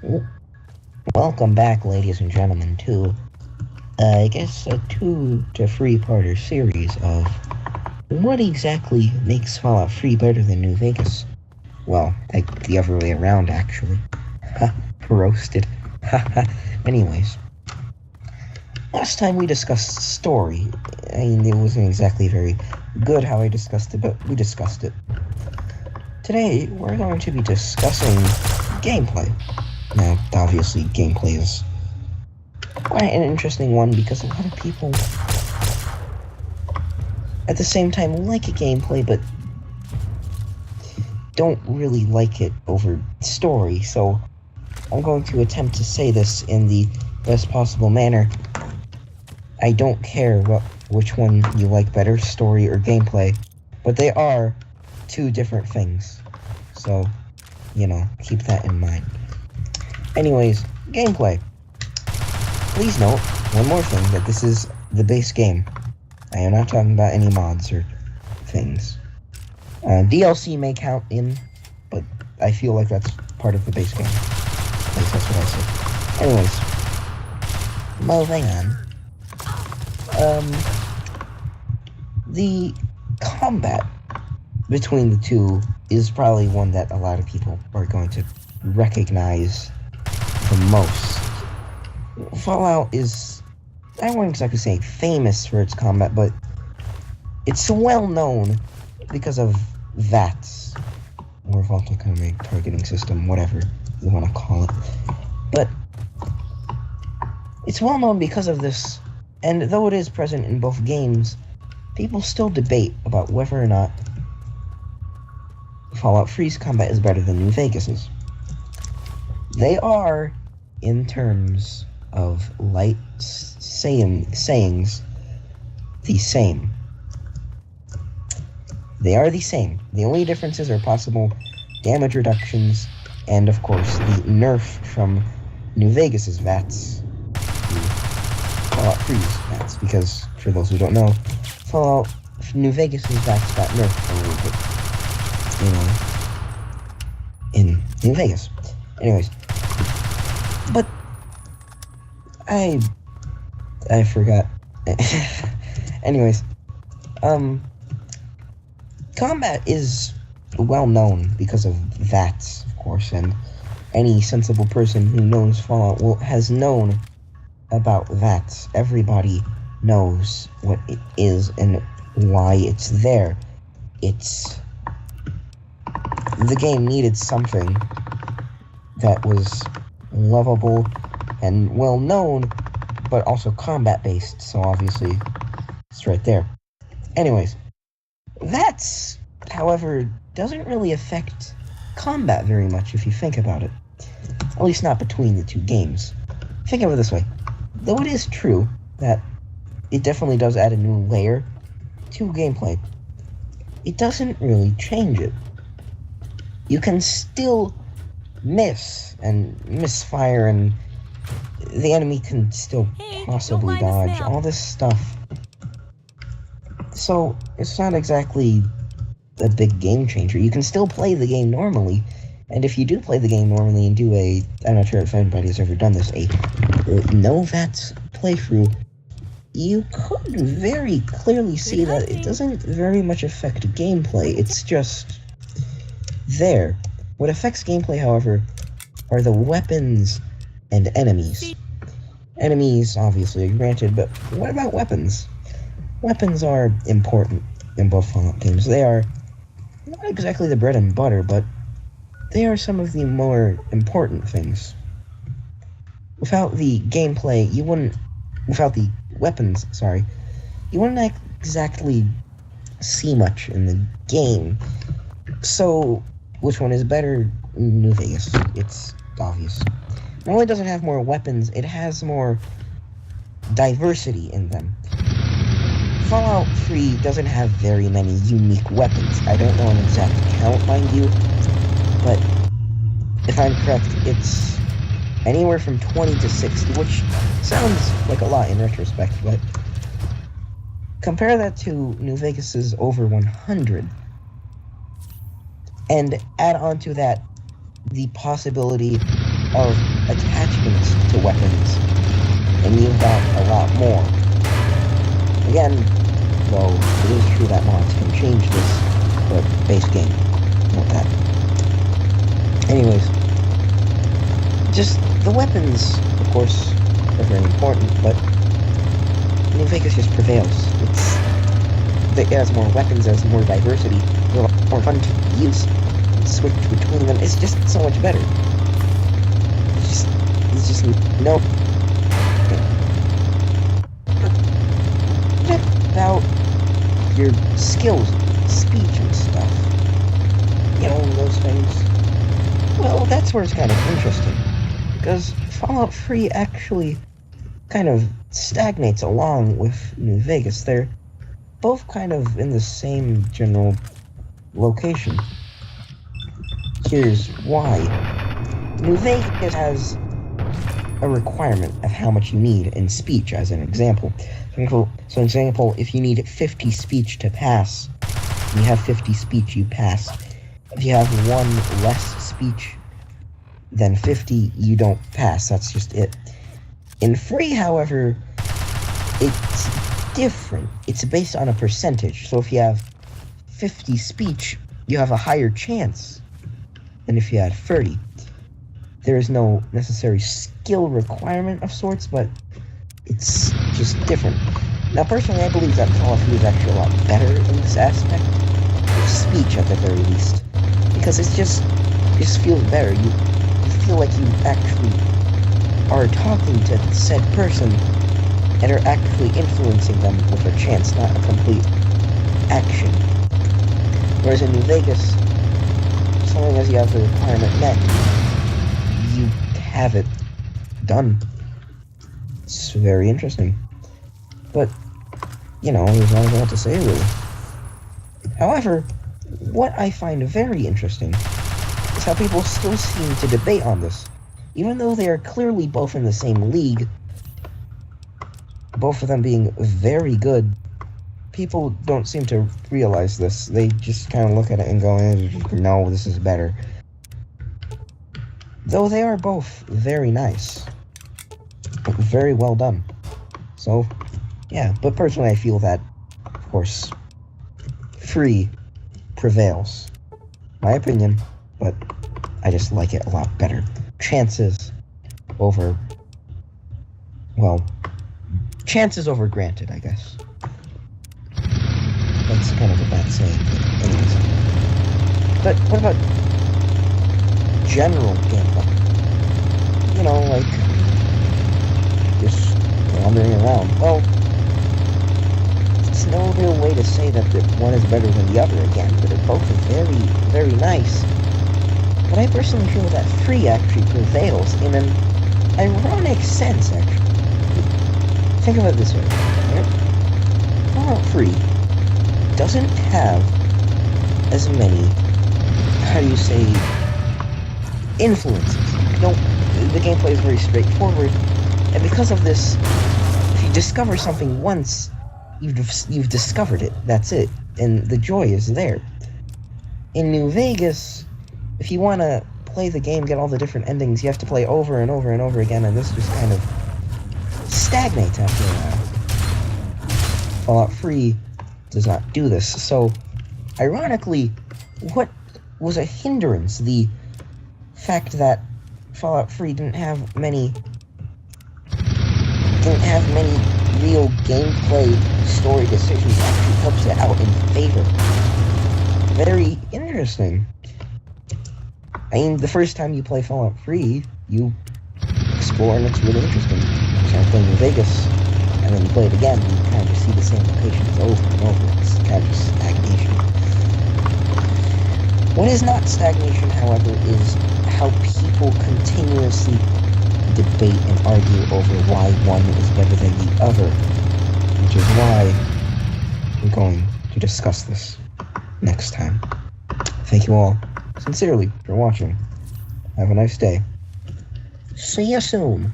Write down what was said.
W- Welcome back, ladies and gentlemen, to I guess a 2 to 3-parter series of what exactly makes Fallout 3 better than New Vegas. Well, like the other way around, actually. Ha, roasted. Anyways, last time we discussed story. I mean, it wasn't exactly very good how I discussed it, but we discussed it. Today, we're going to be discussing gameplay. Now, obviously, gameplay is quite an interesting one because a lot of people at the same time like a gameplay but don't really like it over story, so I'm going to attempt to say this in the best possible manner. I don't care which one you like better, story or gameplay, but they are 2 different things. So, keep that in mind. Anyways, gameplay. Please note, one more thing, that this is the base game. I am not talking about any mods or things. DLC may count in, but I feel like that's part of the base game. At least that's what I said. Anyways, moving on. The combat between the two is probably one that a lot of people are going to recognize the most. Fallout is, I wouldn't exactly say famous for its combat, but it's well known because of VATS, or Vault Automatic Targeting System, whatever you want to call it. But it's well known because of this, and though it is present in both games, people still debate about whether or not Fallout 3's combat is better than New Vegas's. They are, in terms of light sayings, the same. They are the same. The only differences are possible damage reductions, and of course the nerf from New Vegas's VATS to Fallout 3's VATS, because for those who don't know, Fallout New Vegas's VATS got nerfed a little bit, in New Vegas. Anyways, but I forgot. Anyways, combat is well known because of VATS, of course, and any sensible person who knows Fallout has known about VATS. Everybody knows what it is and why it's there. The game needed something that was lovable and well known, but also combat based, so obviously it's right there. Anyways, VATS, however, doesn't really affect combat very much if you think about it. At least not between the 2 games. Think of it this way. Though it is true that it definitely does add a new layer to gameplay, it doesn't really change it. You can still miss and misfire, and the enemy can still possibly dodge, all this stuff. So it's not exactly a big game changer. You can still play the game normally, and if you do play the game normally and do I'm not sure if anybody has ever done this, a no VATS playthrough, you could very clearly see that it doesn't very much affect gameplay. It's just there. What affects gameplay, however, are the weapons and enemies. Enemies, obviously, are granted, but what about weapons? Weapons are important in both Fallout games. They are not exactly the bread and butter, but they are some of the more important things. Without the gameplay, without the weapons, you wouldn't exactly see much in the game. So, which one is better? New Vegas. It's obvious. Not only does it have more weapons, it has more diversity in them. Fallout 3 doesn't have very many unique weapons. I don't know an exact count, mind you, but if I'm correct, it's anywhere from 20 to 60, which sounds like a lot in retrospect, but compare that to New Vegas's over 100, and add on to that the possibility of attachments to weapons, and you've got a lot more. Again, though, it is true that mods can change this, but base game, not that. Anyways, just the weapons, of course, are very important, but New Vegas just prevails. It has more weapons, it has more diversity, they're a lot more fun to use, switch between them. It's just so much better. It's just no. What about your skills, speech and stuff? You know, those things. Well, that's where it's kind of interesting, because Fallout 3 actually kind of stagnates along with New Vegas. They're both kind of in the same general location. Here's why. New Vegas has a requirement of how much you need in speech, as an example. So, example, if you need 50 speech to pass, you have 50 speech, you pass. If you have one less speech than 50, you don't pass. That's just it. In Free, however, it's different. It's based on a percentage. So if you have 50 speech, you have a higher chance than if you had 30. There is no necessary skill requirement of sorts, but it's just different. Now, personally, I believe that Call of Duty is actually a lot better in this aspect, with speech at the very least, because it just feels better. You feel like you actually are talking to said person and are actually influencing them with a chance, not a complete action. Whereas in New Vegas, so long as you have the requirement met, you have it done. It's very interesting. But, you know, there's not a lot to say, really. However, what I find very interesting is how people still seem to debate on this. Even though they are clearly both in the same league, both of them being very good, people don't seem to realize this. They just kind of look at it and go, no, this is better. Though they are both very nice. Very well done. So, yeah. But personally, I feel that, of course, Free prevails. My opinion, but I just like it a lot better. Chances over... well, chances over granted, I guess. That's kind of a bad saying, but anyways. But what about general gameplay? You know, like, just wandering around. Well, it's no real way to say that one is better than the other again. They're both very, very nice. But I personally feel that Free actually prevails in an ironic sense, actually. Think of it this way. Right? Fallout 3 doesn't have as many, how do you say, influences. The gameplay is very straightforward, and because of this, if you discover something once, you've discovered it. That's it, and the joy is there. In New Vegas, if you want to play the game, get all the different endings, you have to play over and over and over again, and this just kind of stagnates after a while. Fallout 3 does not do this. So, ironically, what was a hindrance? The fact that Fallout 3 didn't have many real gameplay story decisions actually helps it out in favor. Very interesting. I mean, the first time you play Fallout 3, you explore and it's really interesting. You start playing in Vegas, and then you play it again, and you kind of just see the same locations over and over. It's kind of just stagnation. What is not stagnation, however, is how people continuously debate and argue over why one is better than the other, which is why I'm going to discuss this next time. Thank you all sincerely for watching. Have a nice day. See you soon.